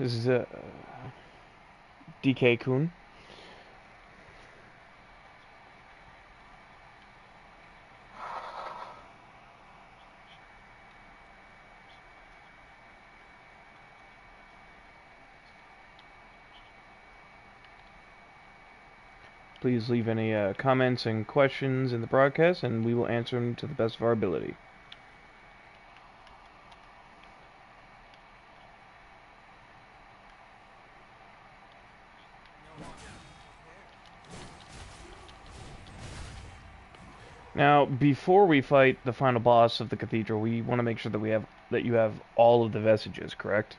This is DK-KUUN. Please leave any comments and questions in the broadcast, and we will answer them to the best of our ability. Now, before we fight the final boss of the cathedral, we want to make sure that you have all of the vestiges, correct?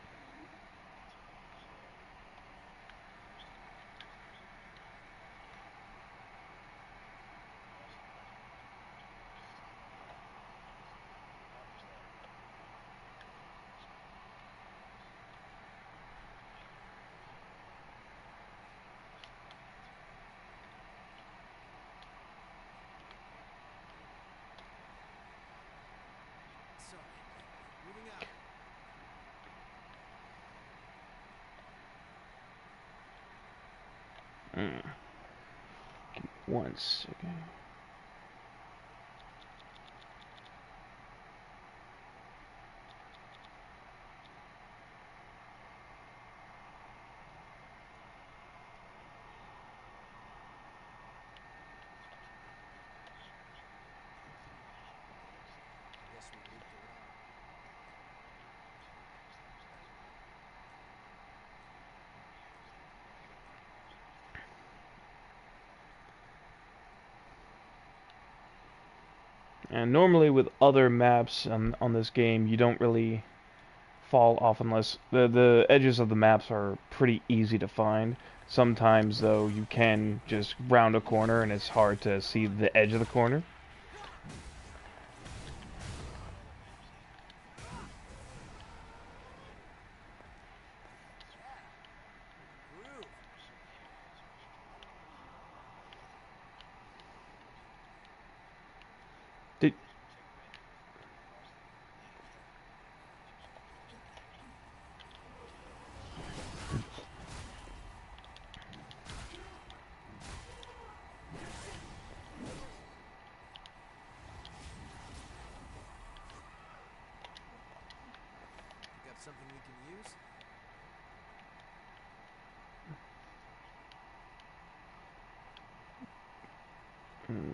Mm. Give me 1 second. And normally with other maps on this game, you don't really fall off unless the edges of the maps are pretty easy to find. Sometimes, though, you can just round a corner and it's hard to see the edge of the corner. Did Something we can use?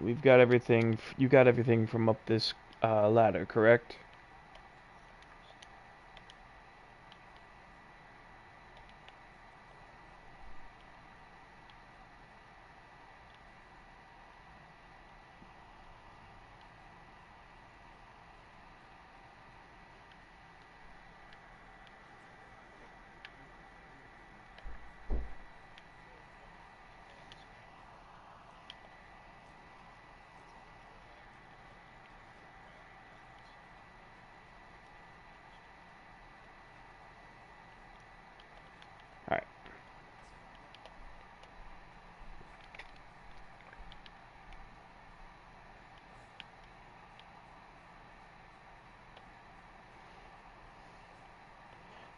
we've got everything. You got everything from up this ladder, correct? All right.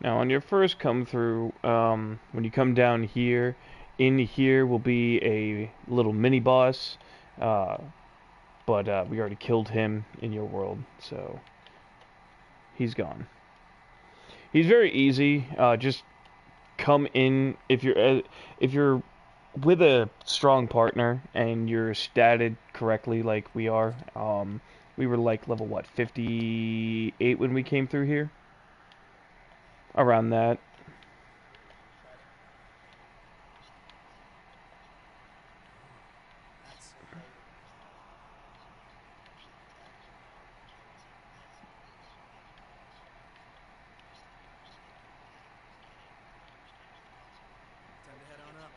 Now, on your first come through, when you come down here, in here will be a little mini boss, uh, but we already killed him in your world, so he's gone. He's very easy. Just come in if you're with a strong partner and you're statted correctly, like we are. We were like level what 58 when we came through here, around that. Time to head on up.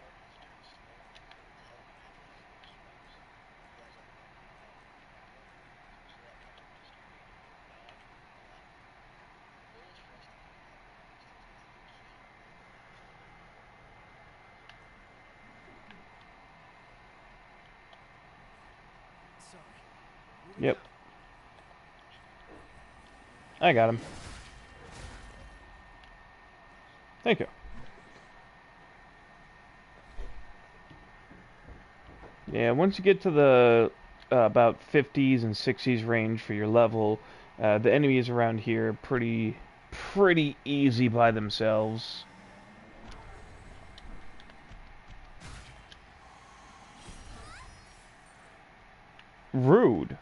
Sorry. Yep, I got him. Thank you. Yeah, once you get to the about 50s and 60s range for your level, the enemies around here are pretty easy by themselves. Rude.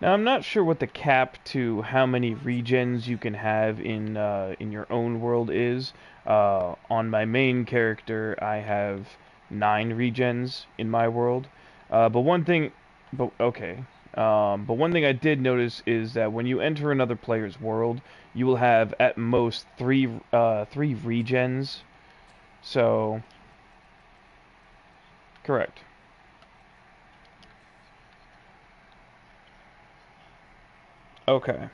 Now I'm not sure what the cap to how many regens you can have in your own world is. On my main character, I have 9 regens in my world. But one thing, but okay. But one thing I did notice is that when you enter another player's world, you will have at most three regens. So, correct. Okay.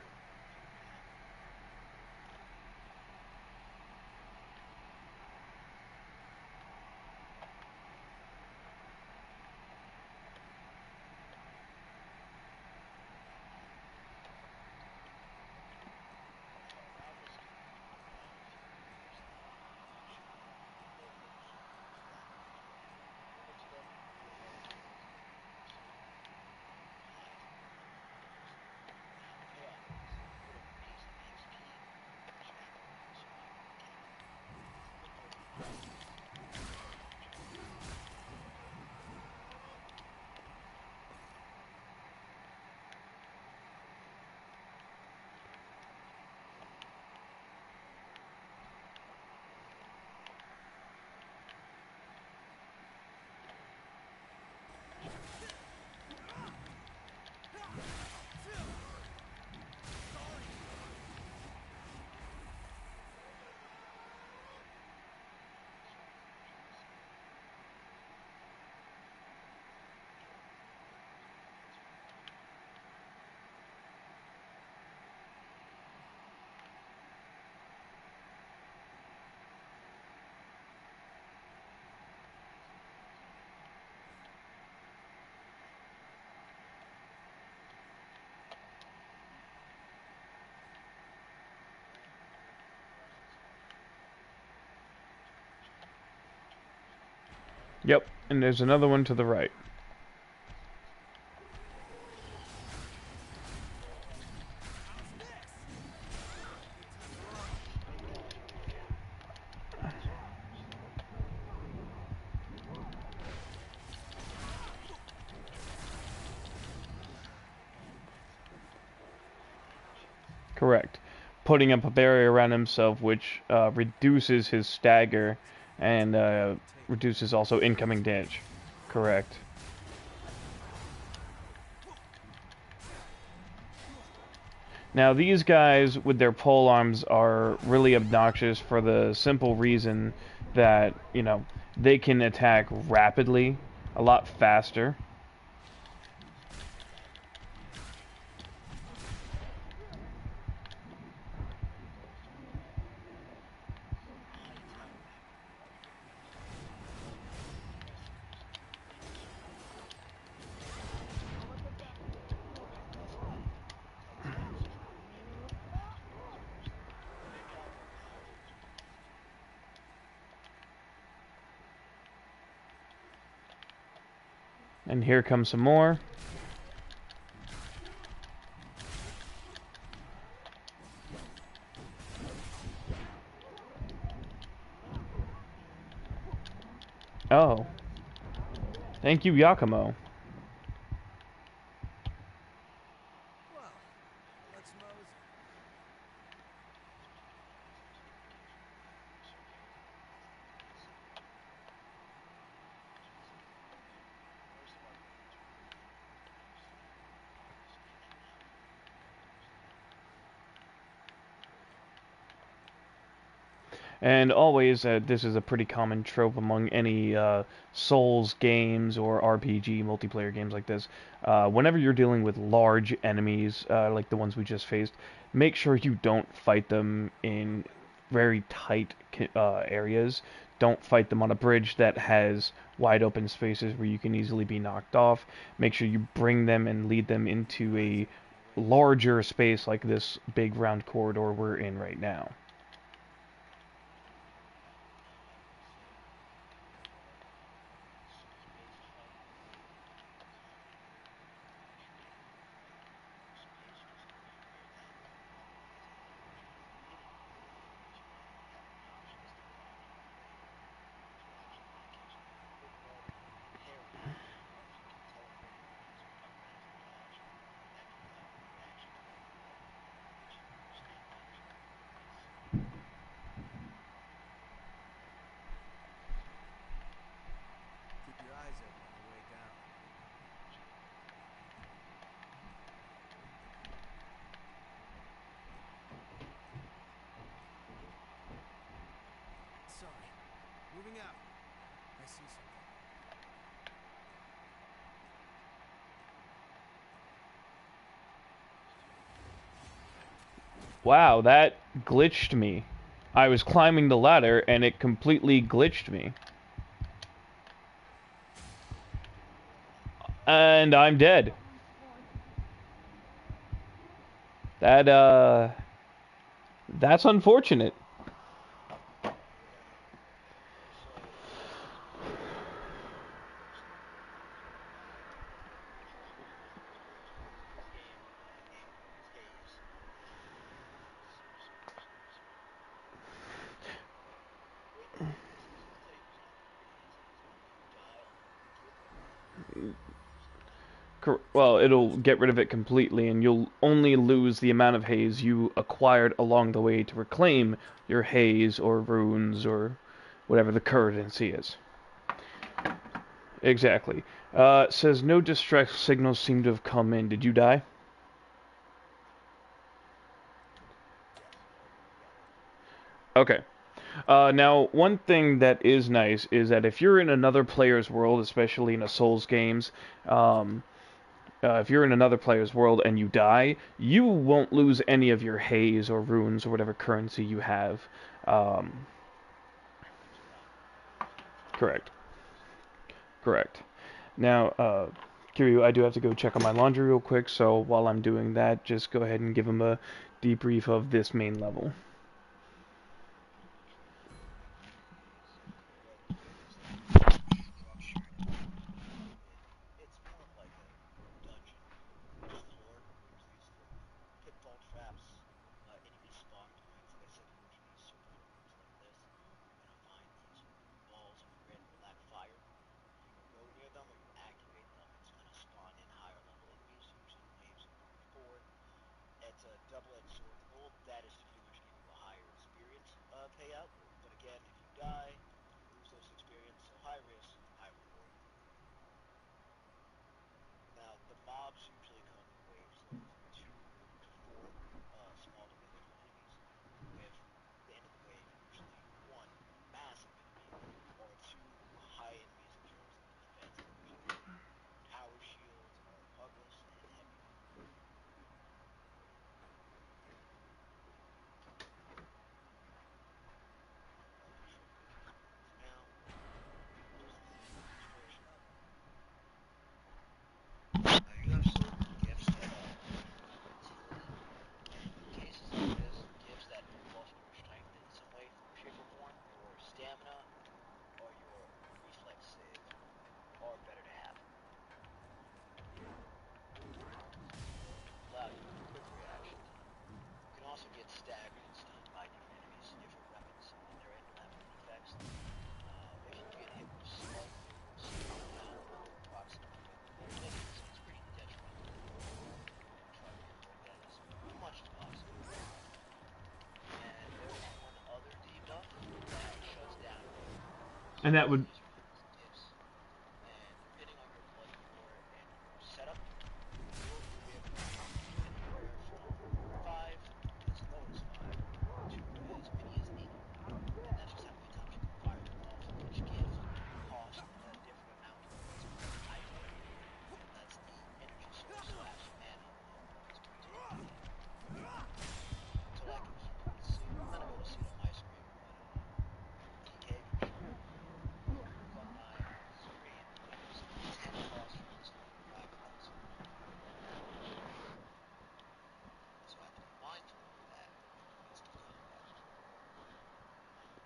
Yep, and there's another one to the right. Correct. Putting up a barrier around himself, which reduces his stagger and reduces also incoming damage. Correct. Now these guys with their pole arms are really obnoxious for the simple reason that, you know, they can attack rapidly, a lot faster. And here comes some more. Oh, thank you, Yakumo. Well, let's mosey. And always, this is a pretty common trope among any Souls games or RPG multiplayer games like this. Whenever you're dealing with large enemies, like the ones we just faced, make sure you don't fight them in very tight areas. Don't fight them on a bridge that has wide open spaces where you can easily be knocked off. Make sure you bring them and lead them into a larger space like this big round corridor we're in right now. Keep your eyes open on the way down. Sorry. Moving out. I see something. Wow, that glitched me. I was climbing the ladder and it completely glitched me. And I'm dead. That's unfortunate. Well, it'll get rid of it completely, and you'll only lose the amount of haze you acquired along the way to reclaim your haze or runes or whatever the currency is. Exactly. Says no distress signals seem to have come in. Did you die? Okay. Now, one thing that is nice is that if you're in another player's world, especially in a Souls games, if you're in another player's world and you die, you won't lose any of your haze or runes or whatever currency you have. Um, correct. Correct. Now, Kiryu, I do have to go check on my laundry real quick, so while I'm doing that, just go ahead and give him a debrief of this main level. And that would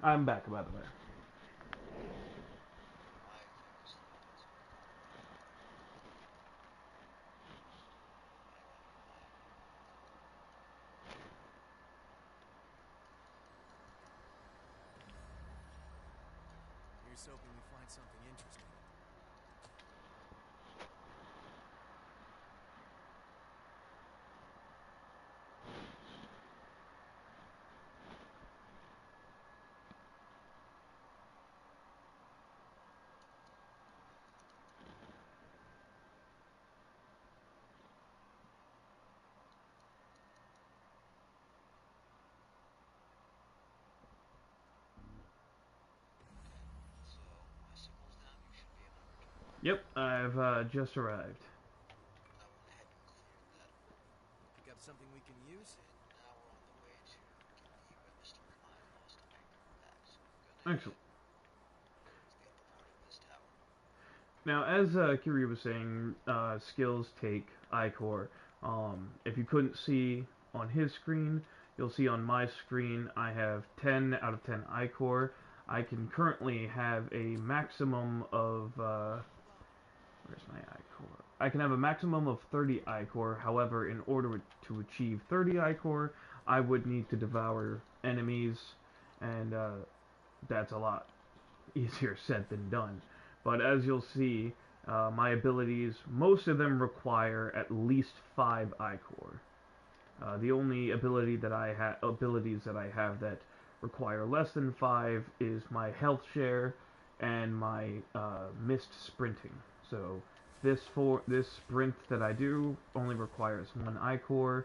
I'm back, by the way. Here's hoping we find something interesting. Yep, I've just arrived. Pick up something we can use? Excellent. Now, as Kiryu was saying, skills take iCore. If you couldn't see on his screen, you'll see on my screen I have 10 out of 10 iCore. I can currently have a maximum of where's my iCore? I can have a maximum of 30 iCore. However, in order to achieve 30 iCore, I would need to devour enemies, and that's a lot easier said than done. But as you'll see, my abilities, most of them require at least 5 iCore. The only abilities that I have that require less than 5 is my health share and my missed sprinting. So this sprint that I do only requires 1 iCore.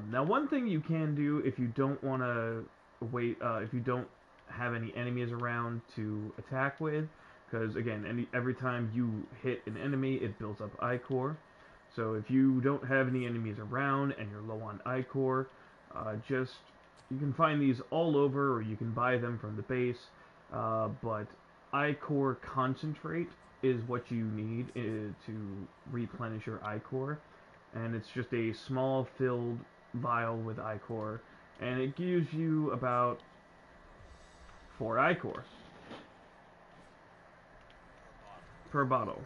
Now, one thing you can do if you don't want to wait, if you don't have any enemies around to attack with, because again, every time you hit an enemy, it builds up iCore. So if you don't have any enemies around and you're low on iCore, you can find these all over, or you can buy them from the base. But iCore concentrate is what you need to replenish your iCore, and it's just a small filled vial with iCore, and it gives you about 4 iCore per bottle.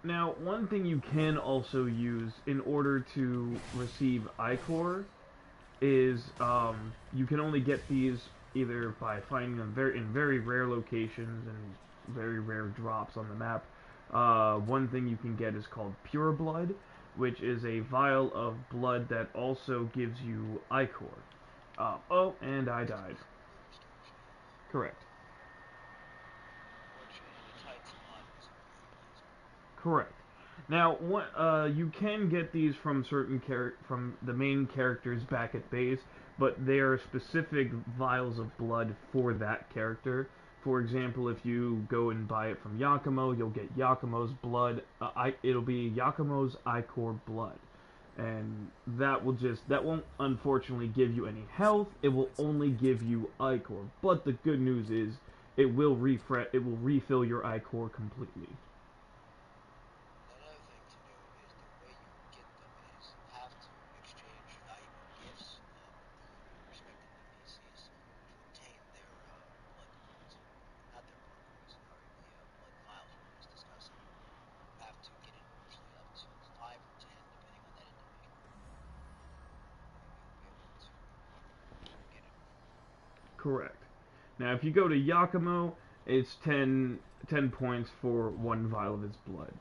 Now, one thing you can also use in order to receive iCore is you can only get these either by finding them in very rare locations and very rare drops on the map. One thing you can get is called Pure Blood, which is a vial of blood that also gives you iCore. Oh, and I died. Correct. Correct. Now, what you can get these from from the main characters back at base, but they are specific vials of blood for that character. For example, if you go and buy it from Yakumo, you'll get Yakumo's blood. It'll be Yakumo's iCore blood, and that won't unfortunately give you any health. It will only give you iCore. But the good news is, it will refill your iCore completely. Correct. Now, if you go to Yakumo, it's 10 points for 1 vial of his blood.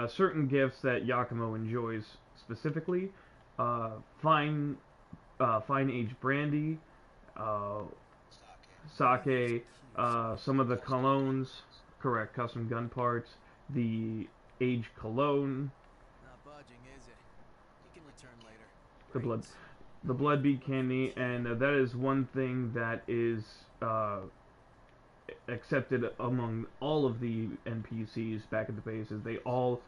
Certain gifts that Yakumo enjoys specifically, uh, fine, fine aged brandy, uh, sake, some of the colognes, correct, custom gun parts, the aged cologne, Not budging, is it? You can return later. the blood, Brains. the blood bead candy, and that is one thing that is accepted among all of the NPCs back at the bases. They all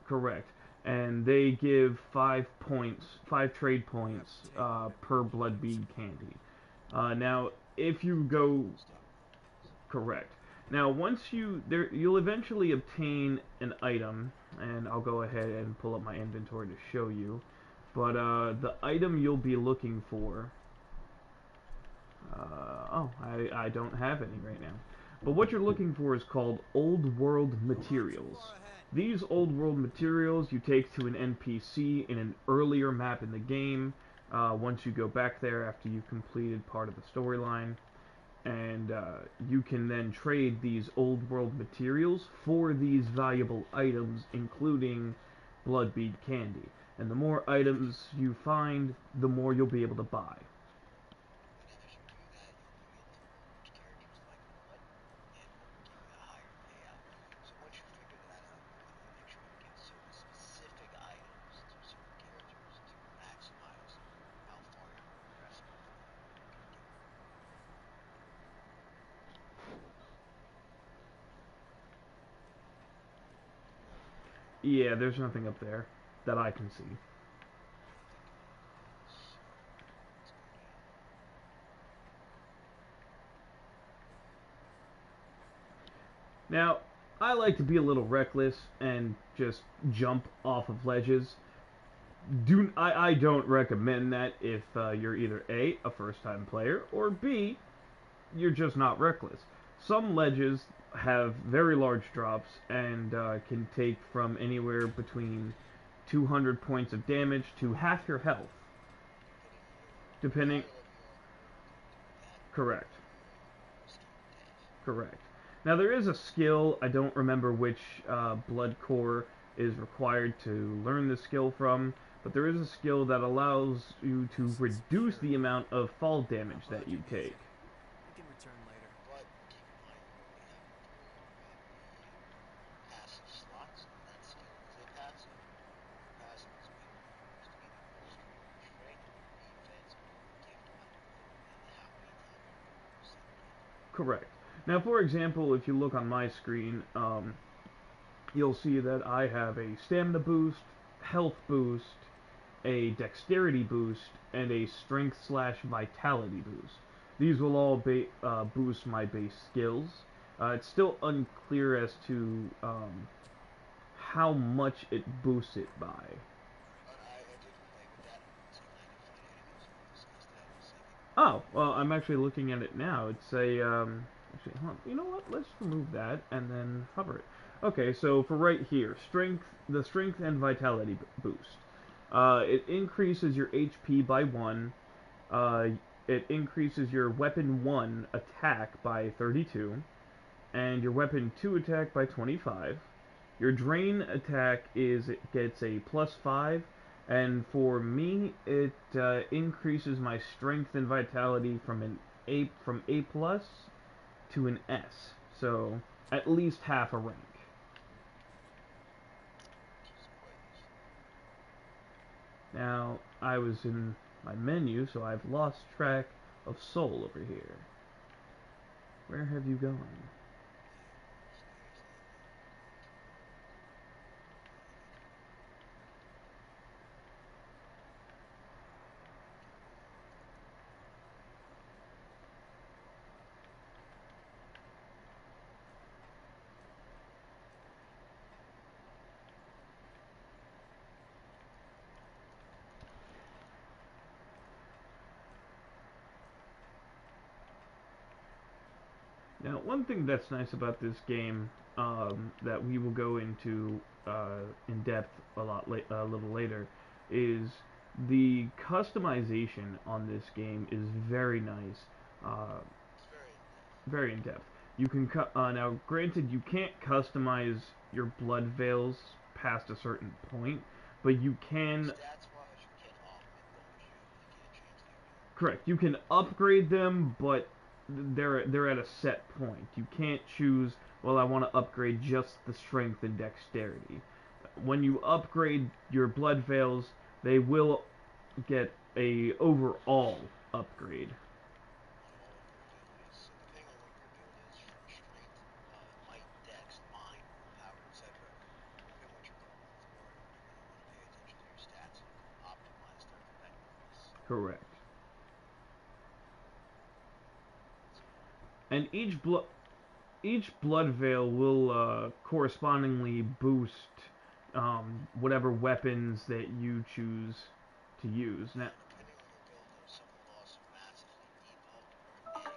correct, and they give 5 points, 5 trade points per blood bead candy. Now, if you go correct. Now, once you'll eventually obtain an item, and I'll go ahead and pull up my inventory to show you. But the item you'll be looking for, I don't have any right now. But what you're looking for is called Old World Don't run too Materials. far ahead. These Old World Materials you take to an NPC in an earlier map in the game. Once you go back there after you've completed part of the storyline, and you can then trade these Old World Materials for these valuable items, including Bloodbead Candy. And the more items you find, the more you'll be able to buy. And then as you do that, you'll begin to learn which characters like what and what will give you a higher payout. So once you figure that out, you want to make sure you give certain specific items to certain characters to maximize how far you're progressing before you can get. Yeah, there's nothing up there that I can see. I think it is. So let's go down. Now, I like to be a little reckless and just jump off of ledges. I don't recommend that if you're either a first time player, or B, you're just not reckless. Some ledges have very large drops and can take from anywhere between 200 points of damage to half your health. Depending on your Depending. higher level you are, the more you can do that, Correct. the more risky it is. Correct. Now there is a skill, I don't remember which blood core is required to learn the skill from, but there is a skill that allows you to reduce the amount of fall damage that you take. We can return later. But keep in mind, you only have 4 of the passive slots on that skill as a passive. Your passive is mainly used either bolstering your strength, defense, or gift output, and how many times you use said gift. Correct. Now, for example, if you look on my screen, you'll see that I have a stamina boost, health boost, a dexterity boost, and a strength slash vitality boost. These will all boost my base skills. It's still unclear as to how much it boosts it by. I did play with that until I did find enemies. We'll discuss that in a second. Oh, well, I'm actually looking at it now. It's a, actually, hold on. You know what? Let's remove that and then hover it. Okay, so for right here, the strength and vitality boost. It increases your HP by 1. Uh, it increases your weapon 1 attack by 32, and your weapon 2 attack by 25. Your drain attack it gets a plus 5, and for me it increases my strength and vitality from A plus to an S, so at least half a rank. Which is quite useful. Now I was in my menu, so I've lost track of Soul over here. Where have you gone? I was actually going toward the enemy. Now, one thing that's nice about this game that we will go into in depth a little later is the customization on this game is very nice, uh, It's very in depth. very in depth. You can now, granted, you can't customize your blood veils past a certain point, but you can. Stats wise, you can augment them if you get a chance to do it. Correct. You can upgrade them, but they're at a set point. You can't choose. Well, I want to upgrade just the strength and dexterity. When you upgrade your blood veils, they will get a overall upgrade. On all of your abilities. So depending on what your build is, from strength, might, dex, mind, willpower, etc., depending on what you're going for, you're going to want to pay attention to your stats and optimize their effectiveness. Correct. So And each blood veil will correspondingly boost whatever weapons that you choose to use. Now, Depending on your build, though, some will also massively debuff or neg.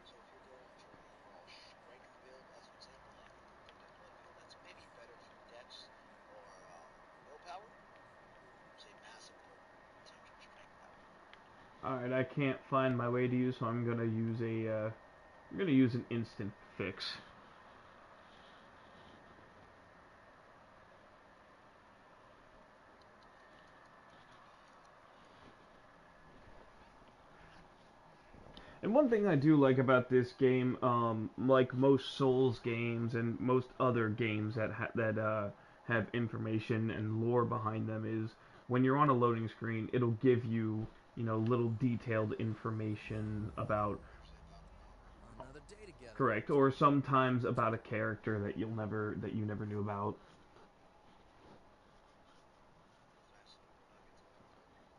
So if you're going for an overall strength build, as an example, like an unlimited blood build, that's maybe better for dex or willpower, say massive pull potential strength power. alright, I can't find my way to use, so I'm gonna use an instant fix. And one thing I do like about this game, like most Souls games and most other games that have information and lore behind them, is when you're on a loading screen, it'll give you, little detailed information about, Usually about an hour. Another day together. correct, or sometimes about a character that you never knew about. Fascinating nuggets about that.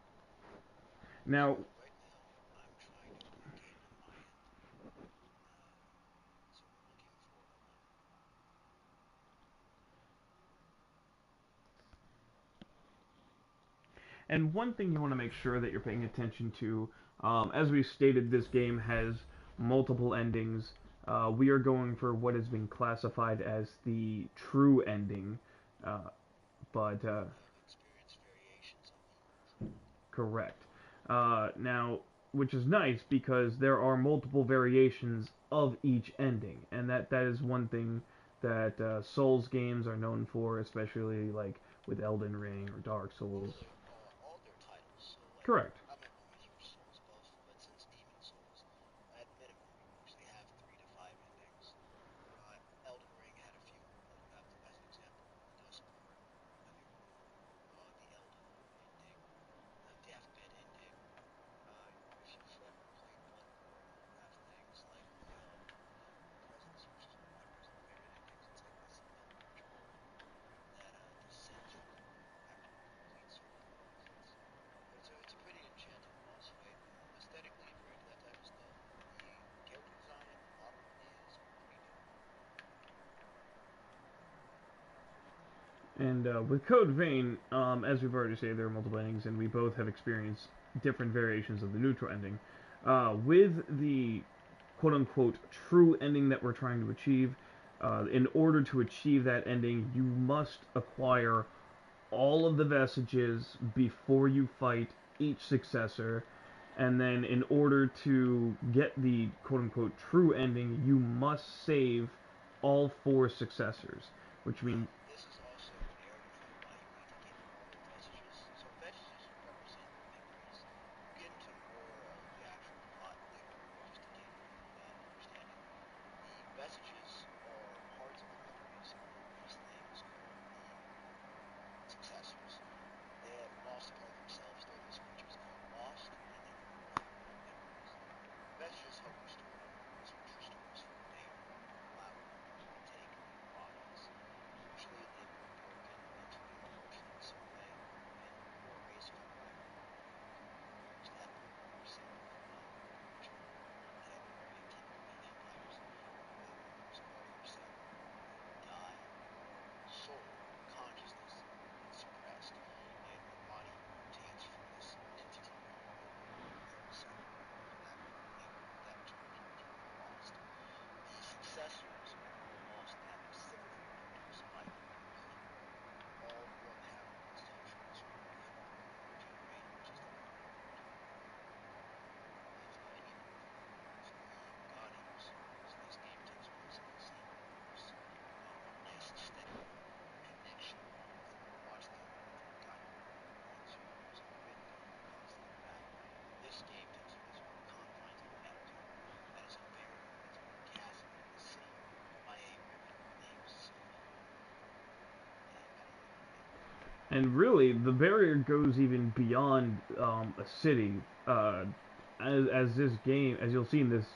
Now, So right now, I'm trying to run a game on my end. So we're looking for a and one thing you want to make sure that you're paying attention to, as we stated, this game has multiple endings. We are going for what has been classified as the true ending, uh, but I've experienced variations of the true ending. correct. Now, which is nice because there are multiple variations of each ending, and that is one thing that Souls games are known for, especially like with Elden Ring or Dark Souls. All their titles. So like, Correct. I'm a huge Souls buff, but since Demon Souls, at minimum we usually have 3 to 5 endings. Elden Ring had a few more, as an example, the Dustborn living room, the Elden ending, the Deathbed ending. If you've ever played Bloodborne, you have things like the Presence, which is one of my personal favorite endings. It's like this metal ritual that descends from the moon after you complete certain prerequisites. But it's a pretty enchanting boss fight, and aesthetically, if you're into that type of stuff, the character design and the model is pretty dope. And with Code Vein, as we've already said, there are multiple endings, and we both have experienced different variations of the neutral ending. With the quote unquote true ending that we're trying to achieve, in order to achieve that ending, you must acquire all of the vestiges before you fight each successor. And then, in order to get the quote unquote true ending, you must save all four successors, which means This is also an area for why you need to get all the vestiges. So vestiges represent memories. We'll get into more of the actual plot later, but just to give you that understanding. The vestiges are parts of the memories of these things called the successors. They have lost a part of themselves. They're these creatures called lost, and they can move through memories. The vestiges help restore memories, which restores from pain, allowing you to retake new bodies. Usually they've been broken mentally or emotionally in some way, and your race can arrive at them, and you can use that memory save in the ritual. That area typically vampires. You will lose part of yourself. You will die. Your soul, your consciousness gets suppressed, and your body mutates from this entity called your soul. And that later, that expression is called lost. The successors are lost that have specifically been produced by you. All of them have the potential to regenerate, which is the memory of regeneration. If any of you have ever used the God Eaters, so this game takes place in the same universe. A nice aesthetic connection with watch the God Eater once you use a grid gun that constantly back. This game takes place within the confines of Neptune. That is a barrier that's been cast into the sea by a river named Sylvan. And I don't really want to get into that. and really, the barrier goes even beyond a city. As this game, as you'll see in this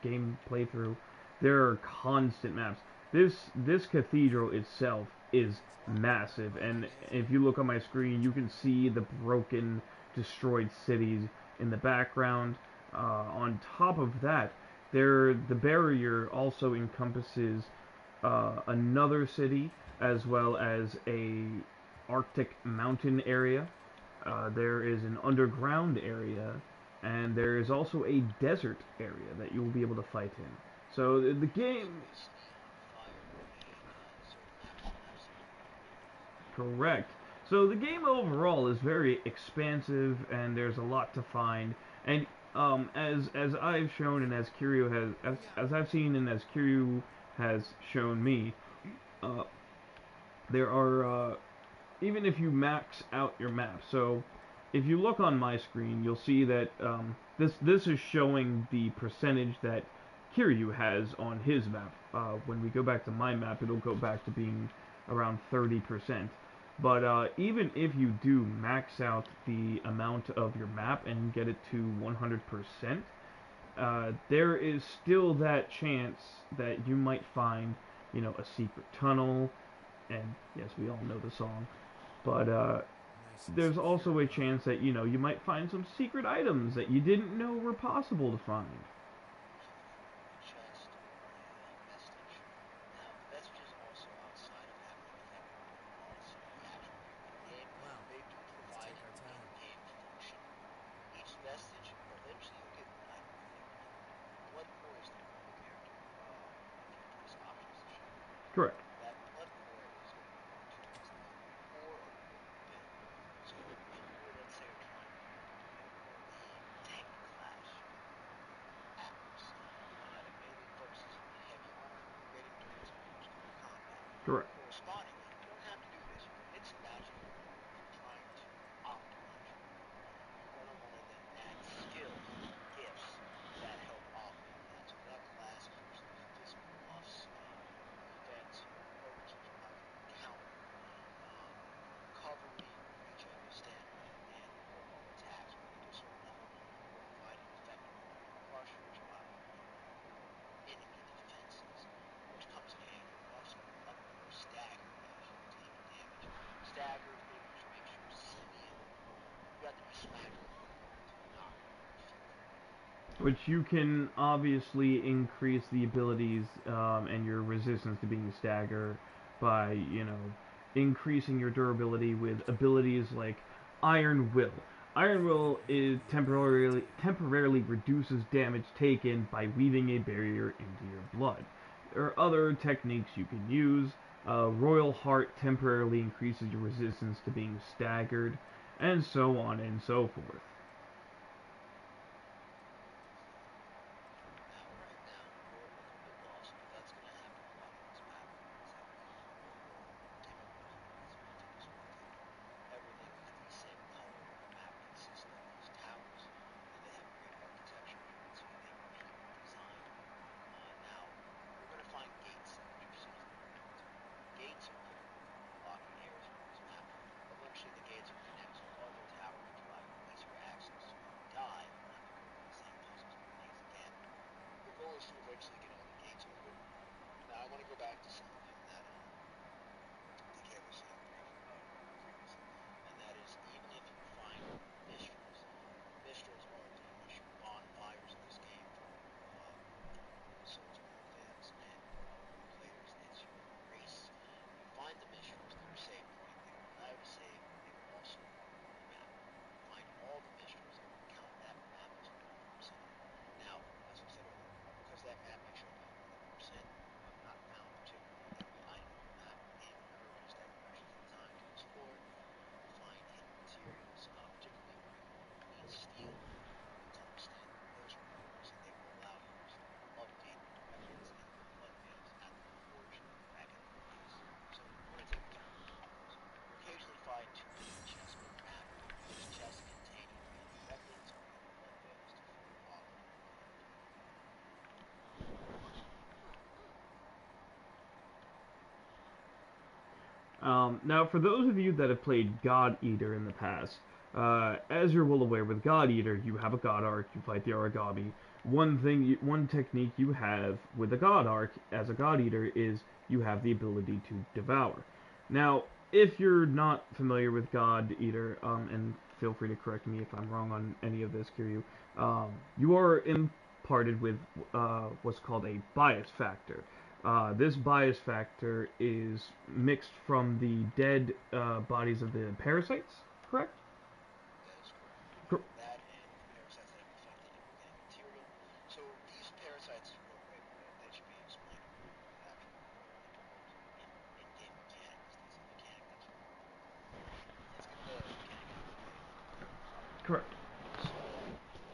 game playthrough, there are constant maps. This cathedral itself is massive, and if you look on my screen, you can see the broken, destroyed cities in the background. On top of that, the barrier also encompasses another city as well as a Arctic mountain area. There is an underground area, and there is also a desert area that you will be able to fight in. So the game, Obviously, fire and certain maps will have some. correct. So the game overall is very expansive, and there's a lot to find. And as I've shown, and as Kiryu has, as I've seen, and as Kiryu has shown me, uh, there are even if you max out your map. So if you look on my screen, you'll see that this is showing the percentage that Kiryu has on his map. When we go back to my map, it'll go back to being around 30%. But even if you do max out the amount of your map and get it to 100%, there is still that chance that you might find, a secret tunnel. And yes, we all know the song. But Nice and there's also secure, a huh? chance that, you might find some secret items that you didn't know were possible to find. Chest, vestige. Now, the vestige is also outside of having an effect on the actual game. Wow. They do Let's provide take our time. in-game function. Each vestige, eventually you'll get an item with it. Blood core is the core character, character's options to show. Correct. That blood core is going to be referred to as the core of your build. So if you were, let's say, are trying to build a tank clash axe, it mainly focuses on heavy armor, rated endurance, and close combat. Correct. Correspondingly, you don't have to do this. It's magical. If you're trying to optimize your build, you're going to want to then add skills, gifts that help augment that. So that class is usually physical buffs, defense, focus, which allows you to counter, recovery, regen, stamina, and normal attacks. When you get to a certain level, you're providing effective crush, which allows you to enemy defenses, which comes in handy. You also up your stagger as you're taking damage. Stagger is really just makes your CM. You have to be smacked with a blow to knock your feet from. Which you can obviously increase the abilities and your resistance to being stagger by, increasing your durability with abilities like Iron Will. Iron Will is temporarily reduces damage taken by weaving a barrier into your blood. There are other techniques you can use. Royal Heart temporarily increases your resistance to being staggered, and so on and so forth. Now, right now, we're a little bit lost, but that's going to happen a lot on this map. Is that the overall template is going to be spectacular. Everything is the same color. The map consists of these towers, and they have great architecture. As you can see, they were beautifully designed. Now, you're going to find gates that introduce you to. Gates are critical blocking areas on this map. Eventually, the gates will connect to other towers, which allow you easier access. So when you die, you don't have to go through the same puzzles and things again. The goal is to eventually get all the gates open. Now, I want to go back to something that DK was saying previously, and that is even if you find mistrals, mistrals are the mushroom bonfires of this game for Soulsborne fans and role players. It's your race. You find the mistrals, they're a save point, they will allow you to save, they will also mark the map. Find all the mistrals, it will count that map as 100%. Now, as we said earlier, because that map may show up as 100%, you have not found particularly every item on the map, and encourages that you actually take time to explore, find hidden materials, particularly where you need steel or tungsten. Those are minerals, and they will allow you to update the weapons and the blood veils at the forge back at the base. So you want to take your time with doing those. You occasionally find two hidden chests on the map. These chests contain either hidden weapons or hidden blood veils to further augment your build. Now, for those of you that have played God Eater in the past, as you're well aware, with God Eater, you have a God Arc, you fight the origami. One technique you have with the God Arc as a God Eater is you have the ability to devour. Now, if you're not familiar with God Eater, and feel free to correct me if I'm wrong on any of this, Kiryu, you are imparted with what's called a bias factor. This bias factor is mixed from the dead bodies of the parasites, correct? Correct. So,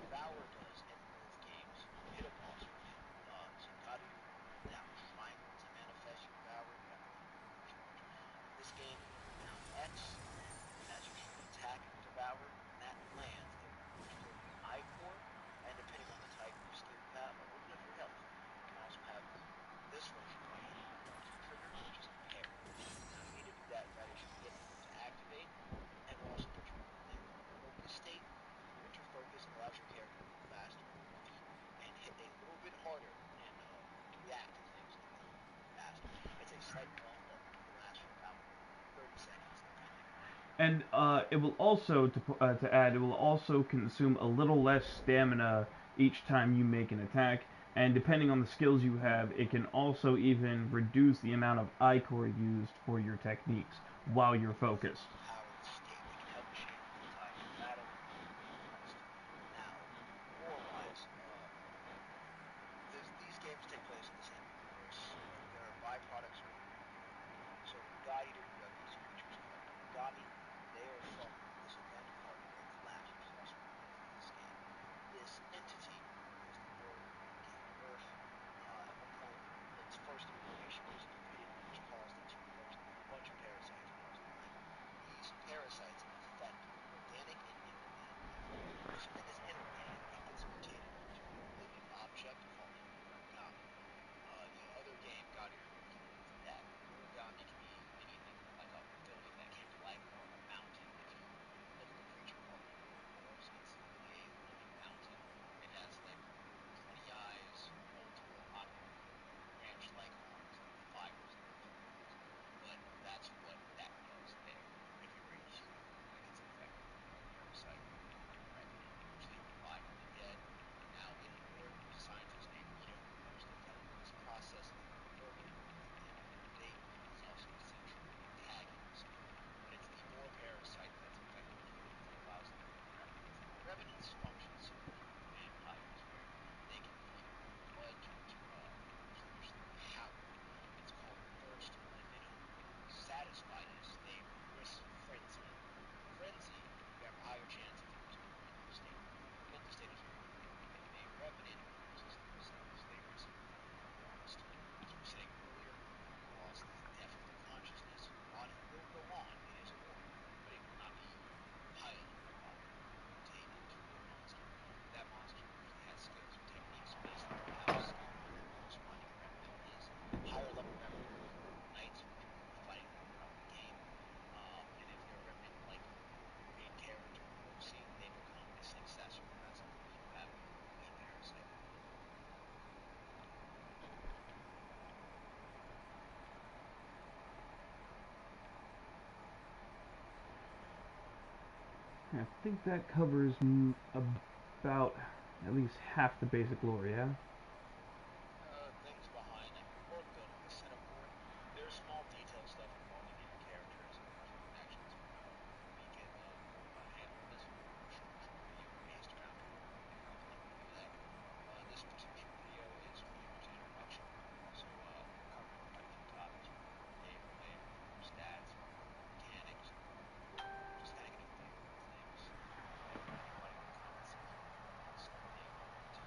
Devour does in both games. You hit a boss with it. So you gotta hold down triangle to manifest your Devour. You have to let go of the charge. In this game, you hold down X, and as you shoot attack your Devour, when that lands, it will restore your I core, and depending on the type of skill you have, a little bit of your health. You can also have this version of the key trigger, which is impair. Now you need to do that right as you get it to activate, and will also put you in focus state. When you enter focus, it allows your character to move faster on your feet and hit a little bit harder and react to things a little faster. It's a slight buff, but only lasts for about 30 seconds, depending. And it will also, to add, it will also consume a little less stamina each time you make an attack. And depending on the skills you have, it can also even reduce the amount of I-core used for your techniques while you're focused. Powered state. It can help change the tide of battle when it wants to. Now, lore-wise, these games take place in the same universe, but there are byproducts within the lore. So in God Eater, you have these creatures called Origami. They are from this event called Great Collapse, which is also revealed in this game. This entity was the lord of the game Earth. At one point, its first incarnation was defeated, which caused it to burst a bunch of parasites across the land. These parasites affect organic and inorganic matter. Something is inorganic, it gets mutated into a living object called an origami. The other game, God Eater, reveals more than that. An origami can be anything from like a building that came to life or a mountain. If you look up a creature called the Ouroboros, it's literally a living mountain. It has like 20 eyes, multiple ocular branch-like arms, like fibers that go through the eyes. But that's what that does there. If you're a human that gets infected with a parasite, you can get revenant, which they revive from the dead. And now in lore, there's a scientist named Ito who is developing this process of converting it into an infinite state. He's also essentially tagging the skill. But it's the more parasite that's infecting humans that allows them to get revenants. Now, revenants function similar to vampires, where they can feed on your blood to replenish their power. It's called thirst when they don't feel satisfied as they risk frenzy. Frenzy, you have a higher chance of losing your mental state. Your mental state is important. If a revenant loses themselves, they risk being lost. As we were saying earlier, you lost the depth of the consciousness. Your body will go on, it is immortal, but it will not be pilot your body. It will mutate into a monster. That monster usually has skills or techniques based on how skillful that corresponding revenant is. Higher level revenants are called knights, which you will be fighting them throughout the game. And if they're a revenant like your main character, Roxy, they become a successor. That's something that you have with your main parasite. I think that covers about at least half the basic lore, yeah? Things behind, like core building, the setup lore. There's small detail stuff involving your characters and their connections, but we can handle this in a more short video based around your lore. We can definitely do that. This short video is pretty much an introduction, so we're covering quite a few topics from lore, gameplay, lore stats, lore mechanics, just kind of get a feel for things. If anybody in the comment section wants something to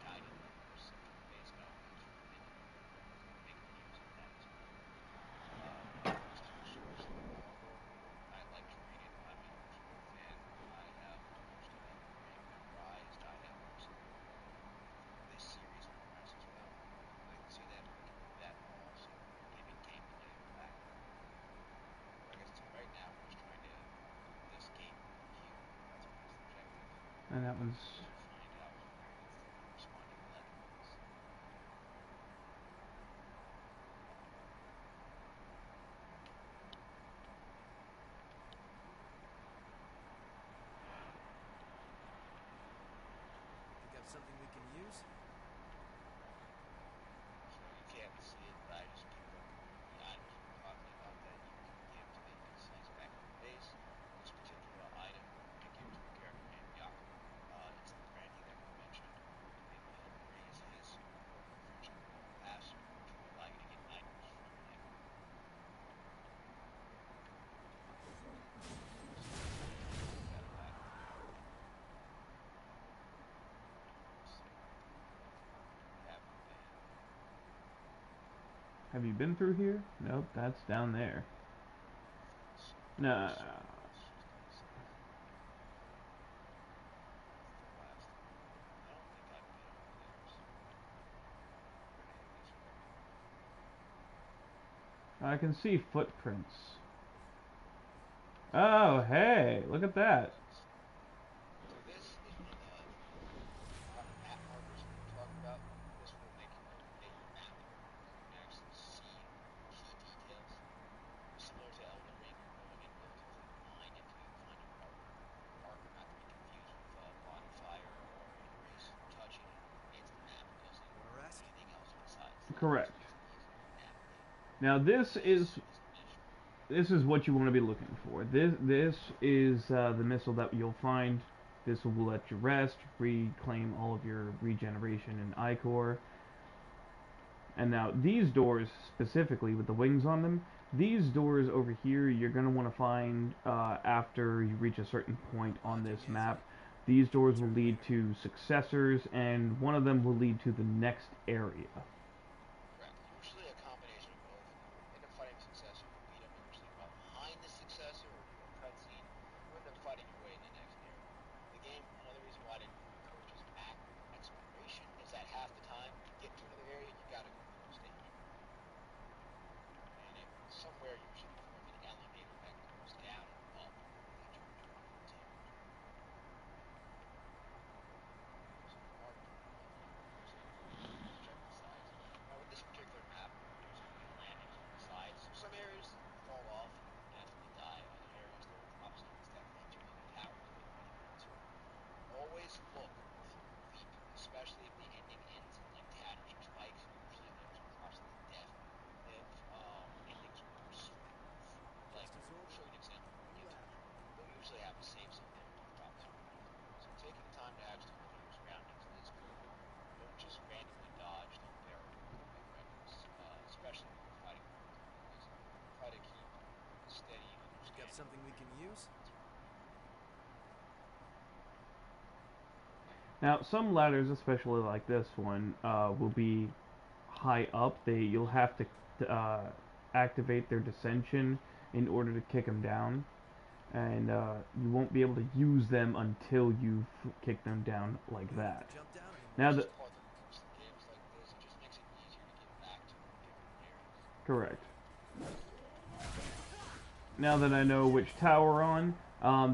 guide in their more symptom-based, by all means, write it in, and we'll make videos on that as well. When it comes to sourcing lore, I like to read it. I'm a Yu-Gi-Oh fan. I have most of the lore memorized. I have most of the lore for this series memorized as well. I can see that we can do that while also giving gameplay in the background. Like I said, right now we're just trying to complete this gate with Q. That's our next objective. And that was... To find out where the corresponding letter is. Think up something we can use? So you can't see it, but I just picked up the items we were talking about that you can give to NPCs back at your base. This particular item you can give to a character named Yaku. It's the brandy that we mentioned. It will raise his core function capacity, which will allow you to get items from him. So, put that back. Have you been through here? Nope, that's down there. No. It's just on the side. That's the last one. I don't think I've been over there, so we're gonna head this way. I can see footprints. Oh, hey, look at that. So this is one of the map markers that we were talking about. This will make your map. You can actually see key details. Similar to Elden Ring, you're going in relatively blind until you find a marker, not to be confused with bonfire or erase. Touching it creates the map. It doesn't Want to do rest? anything else besides that, so Correct. it makes it easier to navigate. Now this This is is the mission. what you want to be looking for. This is the missile that you'll find. This will let you rest, reclaim all of your regeneration and ichor. And now these doors specifically with the wings on them, these doors over here you're going to want to find after you reach a certain point on this map. These doors will lead to successors and one of them will lead to the next area. Correct. Usually a combination of both. You end up fighting the successor, you beat them, you're usually behind the successor or do a cutscene. You end up fighting your way in the next area. The game, another reason why it encourages map exploration is that half the time to get to another area, you gotta go through a stage. And somewhere usually in the form of an elevator that goes down and up will lead you to one of those areas. So there are lovely mosaic floors. Let's check the sides. Now with this particular map, there's going to be landings on the sides. So some areas you fall off and you will definitely die. Other areas there will drop some that lead to other towers that you can run to. Always look for a leap, especially if the ending ends in like tatters or spikes. Usually those are costly death. If endings are smooth, like Just as I'll ordered. show you an example when we New get to lab. it. They'll usually have a save zone there to drop to. So taking the time to actually look at your surroundings is critical. Don't just randomly dodge. Don't barrel. Don't be reckless, especially when you're fighting multiple enemies. Try to keep a steady Pick up understanding something of we can use? what's around. Now some ladders, especially like this one, will be high up. You'll have to activate their dissension in order to kick them down, and you won't be able to use them until you've kicked them down like Don't have to that. jump down anymore. Now This is the the part that works in games like this. It just makes it easier to get back to different areas. correct. Now that I know which tower on,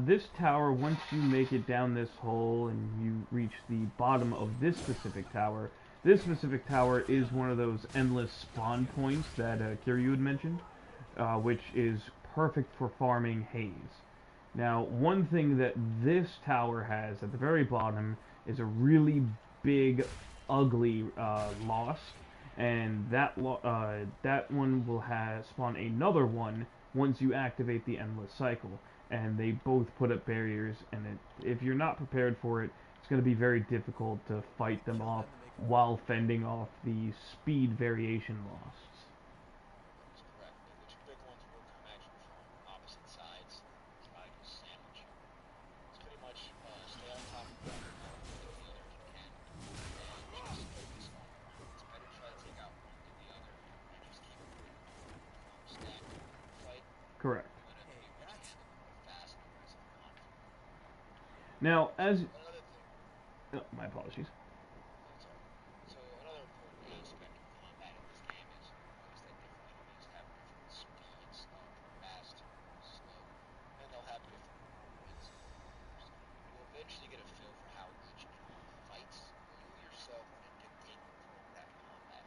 this tower, once you make it down this hole and you reach the bottom of this specific tower is one of those endless spawn points that Kiryu had mentioned, which is perfect for farming haze. Now, one thing that this tower has at the very bottom is a really big, ugly lost, and that one will spawn another one once you activate the endless cycle. And they both put up barriers, and if you're not prepared for it, it's going to be very difficult to fight them Kill off them to make a move. while fending off the speed variation losts. That is correct. The two big ones will come at you from opposite sides. Try to sandwich you. It's pretty much stay on top of one, kill the other if you can, and just focus on one. It's better to try to take out one than the other, and just keep moving. Stack the fight. Correct. You're gonna be Hey, able to that? handle more fast and aggressive conflict. Now, So as another thing, oh, my apologies. that's all right. So another important aspect of combat in this game is you'll notice that different enemies have different speeds, from fast to slow, and they'll have different movements and maneuvers. You'll eventually get a feel for how each enemy fights. You yourself can dictate the flow of that combat.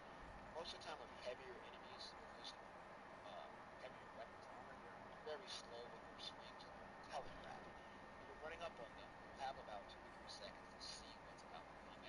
Most of the time with heavier enemies, you'll notice that with heavier weapons and armor, they're very slow with their swings and they're telegraphed. When you're running up on them, you'll have about 2 to 3 seconds to see what's about to come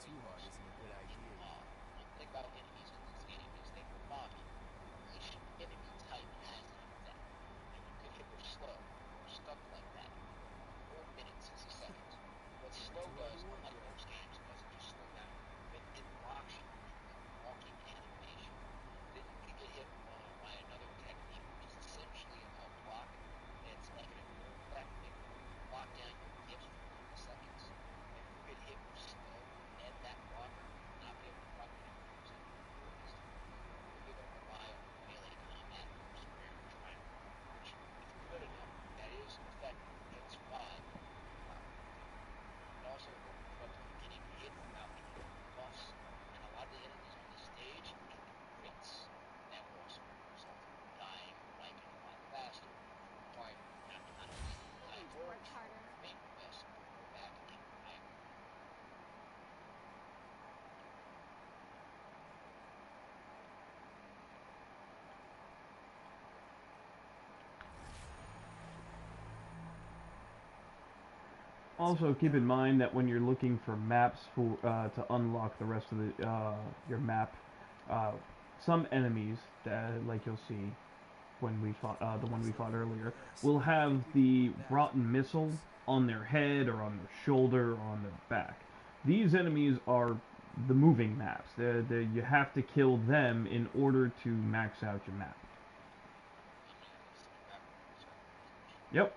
too hard isn't a good idea. One thing about enemies in this game is they will mock you. Each enemy type has an effect. And you get hit with slow, or stuck like that, for minutes, 60 seconds. What slow does, unlike most games, it doesn't just slow down. It locks you in the walking animation. Then you can get hit by another technique, which is essentially a block. It's like an inert effect. It will lock down your hips for 30 seconds. If you get hit with slow and that blocker, you will not be able to properly use it. You're really going to rely on melee combat or square and triangle, which, if you're good enough, that is effective. Hence why it also opens you up to getting hit without any buffs, and a lot of the enemies on this stage can do crits. That will also result in you dying or liking a lot faster. Require not only die first, make the best, go back and get higher. Also, keep in mind that when you're looking for maps for to unlock the rest of the your map, some enemies that, like you'll see when we fought the one we fought earlier, will have the rotten missile on their head or on their shoulder or on their back. These enemies are the moving maps. You have to kill them in order to max out your map. Yep.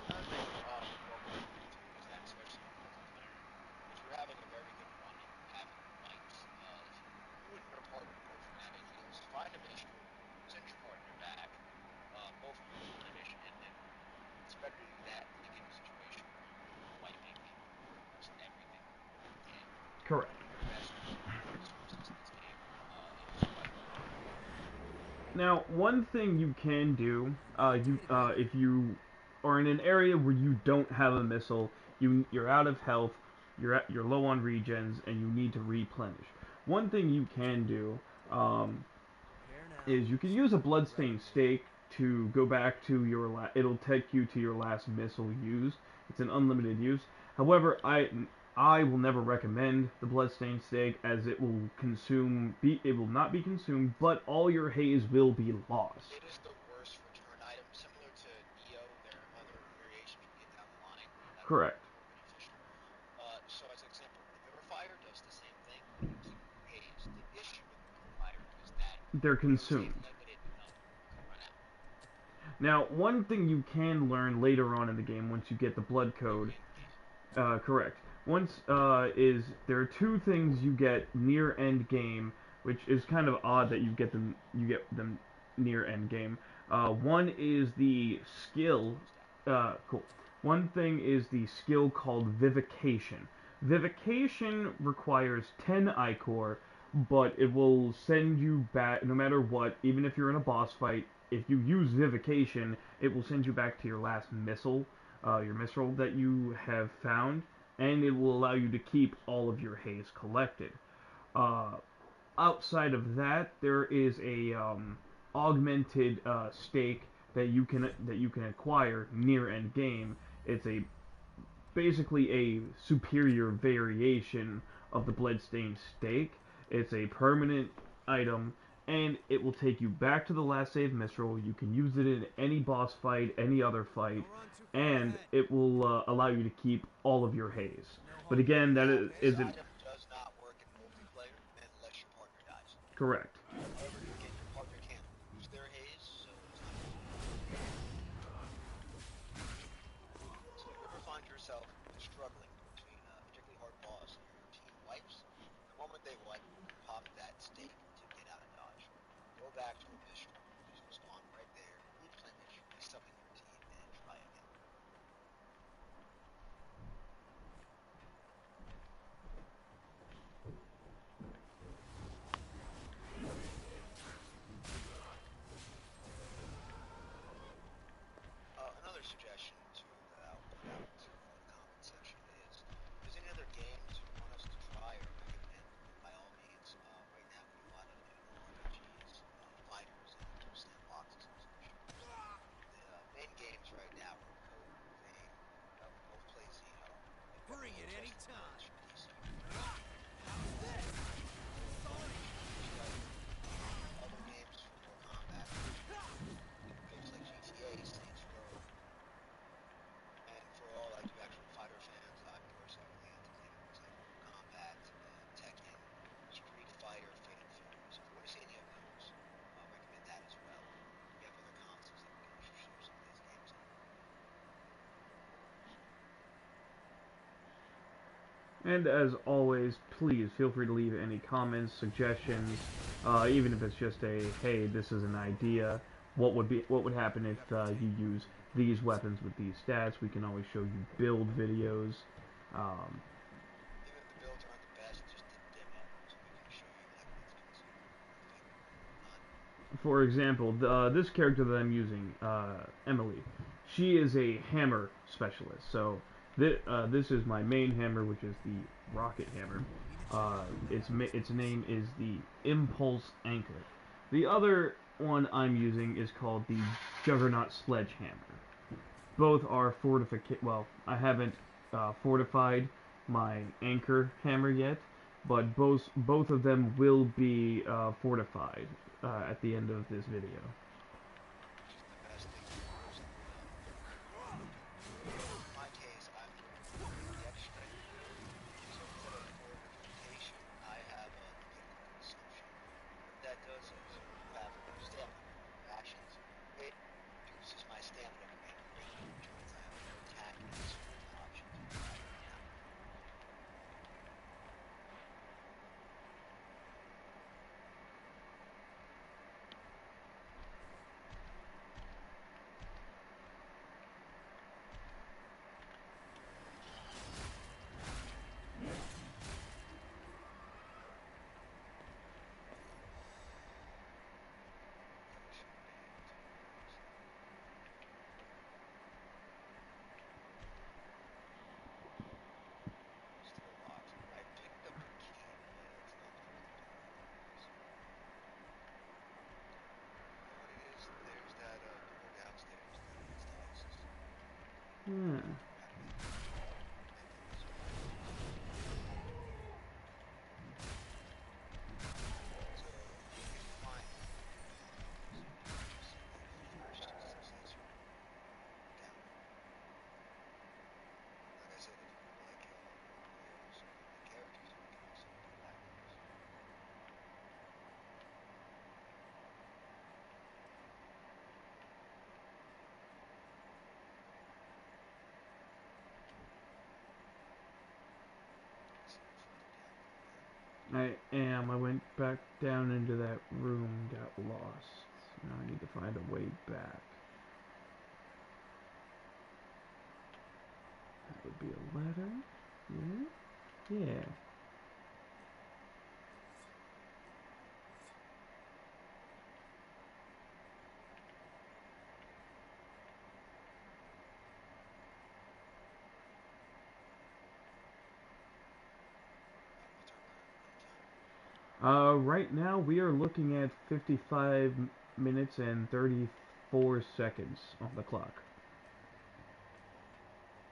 Another thing, is that especially in multiplayer, if you're having a very good run and you're having fights, you and your partner both having heals, find a mission, send your partner back, both of you replenish, and then it's better to do that than to get in a situation where you're wiping almost everything you can. Correct. One of your best resources in this game is wipe. Now, one thing you can do, if you are in an area where you don't have a missile, you're out of health, you're low on regens, and you need to replenish. One thing you can do is you can use a bloodstained stake to go back to your it'll take you to your last missile used. It's an unlimited use. However, I will never recommend the bloodstained stake, as it will it will not be consumed, but all your haze will be lost. It is the worst return item, similar to Neo. There are other variations you get down the line that Correct. are more beneficial. So as an example, the River Fire does the same thing, but it keeps your haze. The issue with River Fire is that They're there is a consumed. limited number. You can run out. Now, one thing you can learn later on in the game once you get the blood code, correct. Once is there are two things you get near end game, which is kind of odd that you get them near end game. One is the skill. Cool. One thing is the skill called Vivication. Vivication requires 10 ichor, but it will send you back no matter what, even if you're in a boss fight. If you use Vivication, it will send you back to your last missile, your missile that you have found, and it will allow you to keep all of your haze collected. Uh, Outside of that, there is a augmented stake that you can acquire near end game. It's basically a superior variation of the bloodstained stake. It's a permanent item, and it will take you back to the last save missile. You can use it in any boss fight, any other fight, and it will allow you to keep all of your haze. But again, that Now, this isn't item does not work in multiplayer unless your partner dies. correct. However, again, your partner can't lose their haze, so it's not. So if you ever find yourself struggling between a particularly hard boss and your team wipes, the moment they wipe, pop that stake to get out of dodge. Go back to a mission, just spawn right there, replenish, resummon your team, and try again. at any just time. builds for these How's this? other games for more combat. Games like GTA, Saints Row, and for all like you actual fighter fans, I'm personally really into games like Mortal Kombat, Tekken, Street Fighter, Fate and Furious. If you want to see any of those, I'll recommend that as well. We have other consoles that we can show some of these games on. And as always, please feel free to leave any comments, suggestions, even if it's just a hey, this is an idea. What would happen if you use these weapons with these stats? We can always show you build videos. Um, Even if the builds aren't the best, just a demo, so we can show you like what's considered effective or not. for example, this character that I'm using, Emily, she is a hammer specialist. So this is my main hammer, which is the rocket hammer. Its name is the Impulse Anchor. The other one I'm using is called the Juggernaut Sledgehammer. Both are fortification. Well, I haven't fortified my anchor hammer yet, but both of them will be fortified at the end of this video. Which is the best thing to use. In my case, I'm going the extra. So instead of fortification, I have negate consumption. What that does is you have stamina actions. It reduces my stamina greatly, which means I have more attack and sprint options right now. Still locked. I picked up a key, but it's not supposed to do anything. You know what it is? There's that door downstairs that leads to ISIS. Hmm. So you can find that. So you see the first success rate down. Like I said, if you like videos on the characters, we can also do that. See you further down from there. I am. I went back down into that room, got lost. Now I need to find a way back. That would be a ladder. Yeah? Yeah. What's our current run time? Right now we are looking at 55 minutes and 34 seconds on the clock.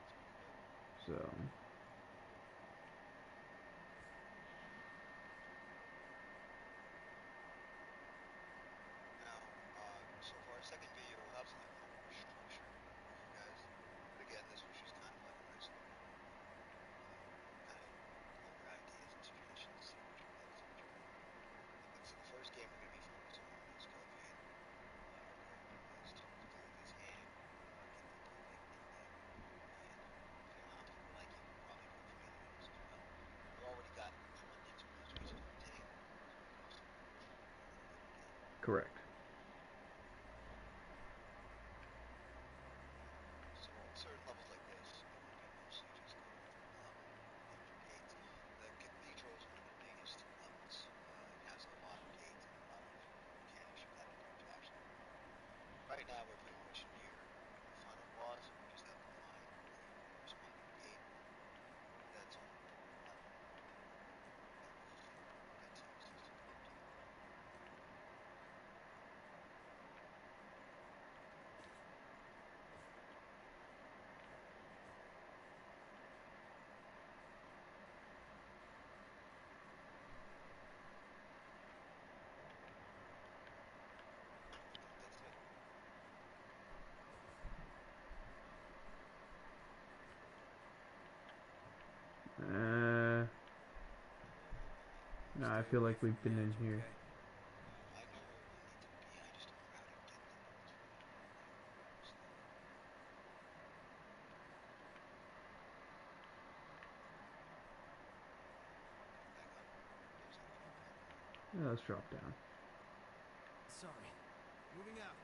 That's pretty good. So, Now, so for our second video, we'll have something a little more structured for you guys. But again, this was just kind of like a nice little, kind of throw your ideas and suggestions, see what you like, see what you don't. Like I said, the first game we're going to be focusing on is Code Vein. Our goal is to play this game, get the perfect ending, and depending on how many people like it, we'll probably go for any others as well. We've already got hundreds of views we just obtained, so we can also go for a little bit again. correct. So on certain levels like this, it will be mostly just going through the level, get your gates. The cathedral is one of the biggest levels. It has a lot of gates and a lot of mechanics you gotta do to actually move on. Right now we're pretty much near the final boss. We just have to find the corresponding gate that's on the level that tells us to go to. I feel like we've been in here. Okay. I know where we'll need to be. I just don't know how to get there. That's what I'm wondering mostly. Back up. There's a little apartment. Yeah, let's drop down. Sorry. Moving out.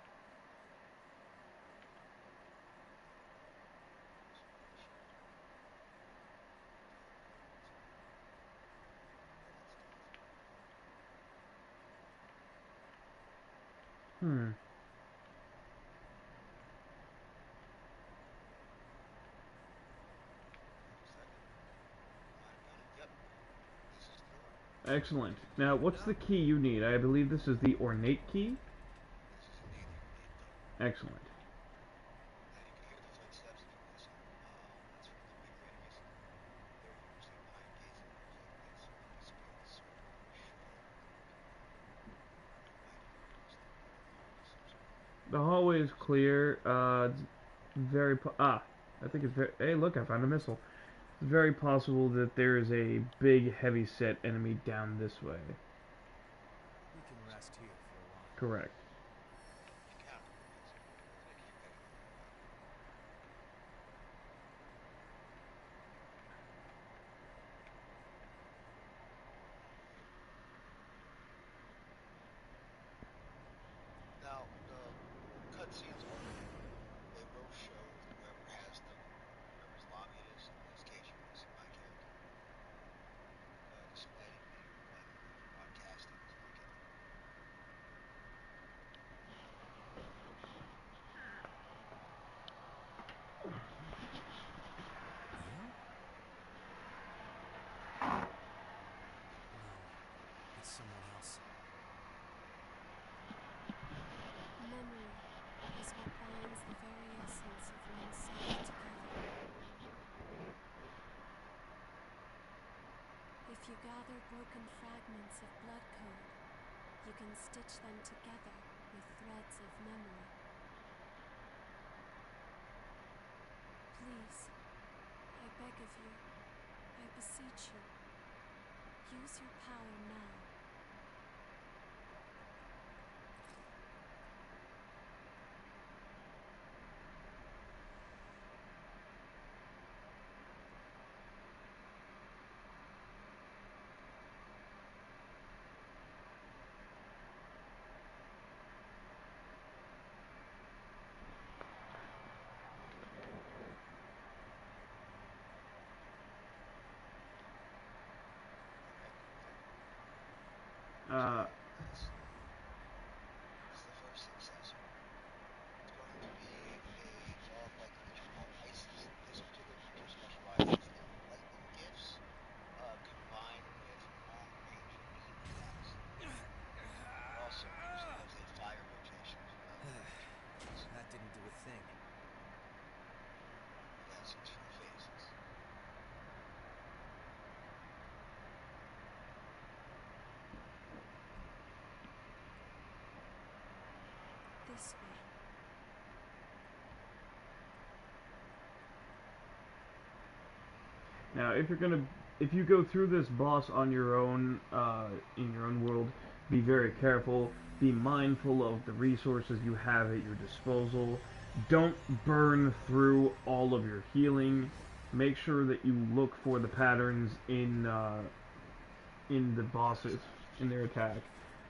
Hmm. Might have done it. Yep. This is the door. Excellent. Now, what's the key you need? I believe this is the ornate key. This is indeed the ornate key. Excellent. Now you can hear the footsteps if you listen. That's from the bigger enemies. They're usually behind gates that look like this, or they disappear with smoke or a shroud of dark. You might even notice that near the hallway some sort of weird The glow hallway is flashes. clear. It's very I think it's very. Hey, look! I found a missile. It's very possible that there is a big, heavy-set enemy down this way. We can rest here for a while. Correct. You can, yes. Let's make you ready to move out. Now, the cutscenes are weird. They will show whoever has them, whoever's lobby it is. In this case, you're going to see my character displayed, being playing the role of broadcasting as I get there. Huh? No. It's someone else. Memory is what binds the very essence of oneself together. If you gather broken fragments of blood code, you can stitch them together with threads of memory. Please, I beg of you, I beseech you, use your power now. Uh, This is the first successor. It's going to be a frog-like creature called Isis. This particular creature specializes in lightning gifts, combined with long-range beam attacks. It also usually has a fire rotation as well, which means That didn't do a thing. it has two phases. This way. Now, if you go through this boss on your own, in your own world, be very careful. Be mindful of the resources you have at your disposal. Don't burn through all of your healing. Make sure that you look for the patterns in the bosses in their attack.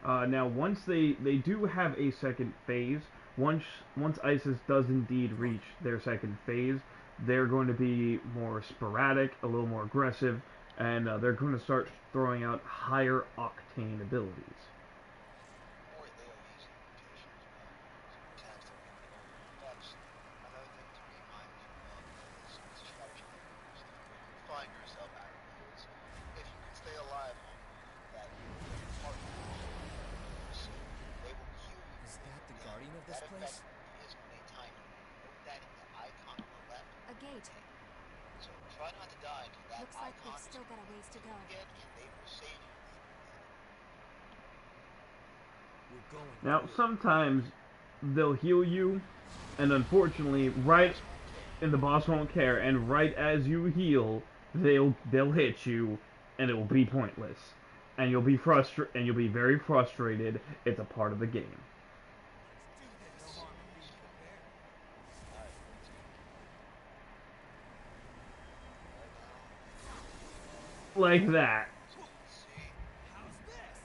Now, once they do have a second phase, once ISIS does indeed reach their second phase, they're going to be more sporadic, a little more aggressive, and they're going to start throwing out higher octane abilities. Or they are using rotation as well. So attacks that are going to lower your effects. Another thing to be mindful of is it's a strategy that you use when you find yourself out in the woods. If you can stay alive long enough, that your partner will see. They will hear you Is when that you're the down. guardian of this That effect place? is on a timer. Note that in the icon on the left. A gate. Okay. So try not to die until that Looks like icon we've is still got a ways to go. completed again, and they will save you when you hit it. We're going Now, through. sometimes they'll heal you, and unfortunately, The right, boss won't care. and the boss won't care, and right as you heal, they'll hit you, and it will be pointless. and you'll be very frustrated. It's a part of the game. Let's do this. No harm in being prepared. Alright, let's go. Right now, Like that. see, How's this?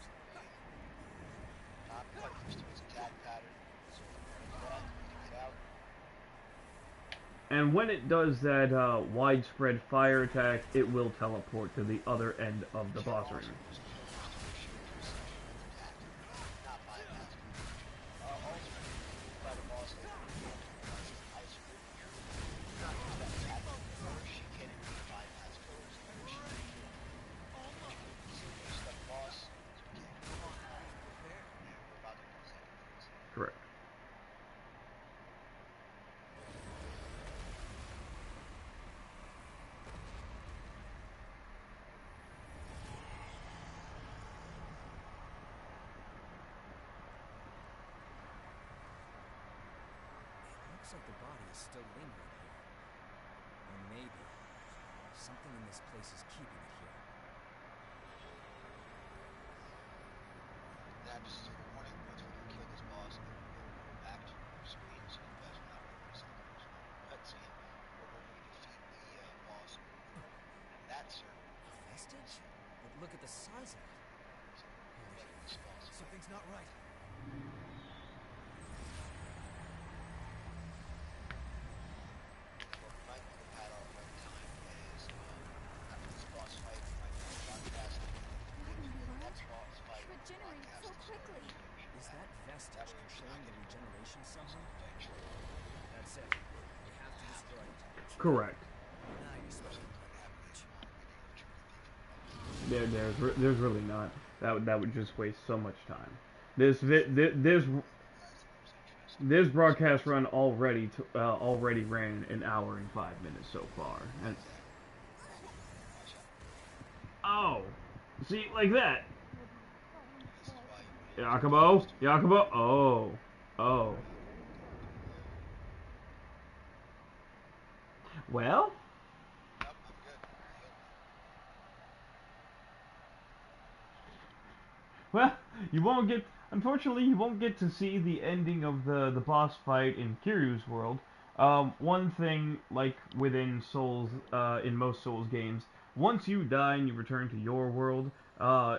not quite used to its attack pattern, so like that, you get out. And when it does that widespread fire attack, it will teleport to the other end of the boss arena. Also use pillars to shield yourself when attacked, not bypass pillars. Ultimately, moved by the boss later in the game to realize his ice grid here. Do not use that attack pillar. She can't even bypass pillars, or she can kill you. But you can easily use that boss, so we can't. Come on, be prepared. And we're about to do the second phase. Correct. Looks like the body is still lingering here. Or maybe something in this place is keeping it here. Now, just as a warning, once we do kill this boss, it will go back to your screen, so you guys are not going to miss out. There's no cutscene or when we defeat the boss over in that server. A vestige? But look at the size of it. So we're ready for this boss. Something's not right. What we might look at our right time is after this boss fight, we might broadcast the next boss fight. Regenerate Broadcast so the quickly. Is that vestige controlling the regeneration somehow? Danger. That's it. We have to destroy it. Correct. Now you're supposed to put that much. There's really not. That would just waste so much time. This broadcast run already ran an hour and 5 minutes so far. And, oh, see, like that. Yakubo, oh. Well, Yep, I'm good. well, unfortunately, you won't get to see the ending of the boss fight in Kiryu's world. One thing, like within Souls, in most Souls games, once you die and you return to your world,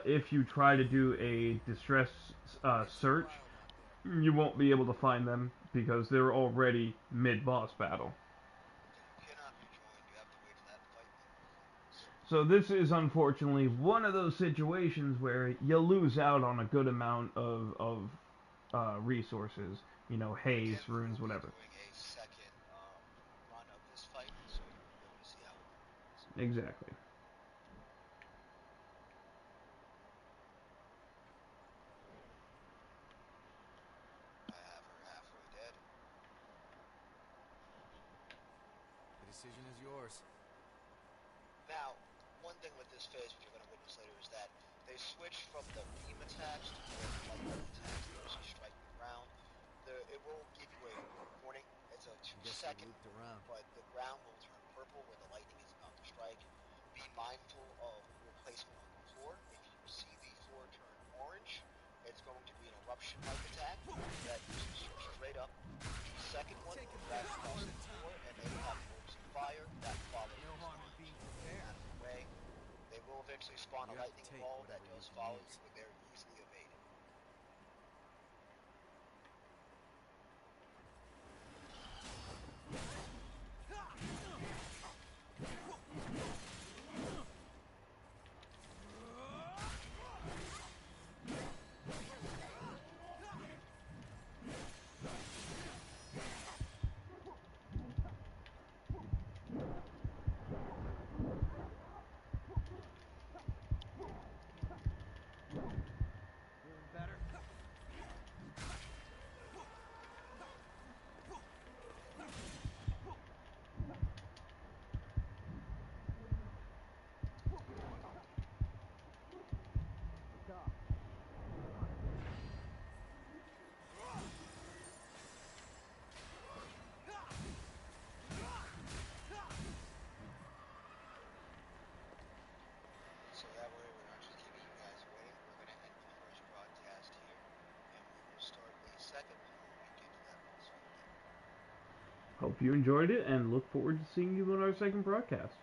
if you try to do a distress search, you won't be able to find them because they're already mid-boss battle. You cannot rejoin. You have to wait for that fight. So this is unfortunately one of those situations where you lose out on a good amount of resources. You know, haze, Again, we runes, will be whatever. doing a second run of this fight, so you'll be able to see how it performs. Exactly. I have her halfway dead. The decision is yours. Now, one thing with this phase, which you're going to witness later, is that they switched from the beam attacks to more lightning attacks. They also strike the ground. It will give you a warning. It's a 2-second, but the ground will turn purple where the lightning is about to strike. Be mindful of your placement on the floor. If you see the floor turn orange, it's going to be an eruption-like attack that shoots you straight up. The second one will drag across the floor, and they will have orbs of fire that follow No these harm in lines. being prepared. Out of the way. They will eventually spawn a You have to lightning take ball that whatever does you follow need. you, but they're easily evaded. Hope you enjoyed it, and look forward to seeing you on our second broadcast.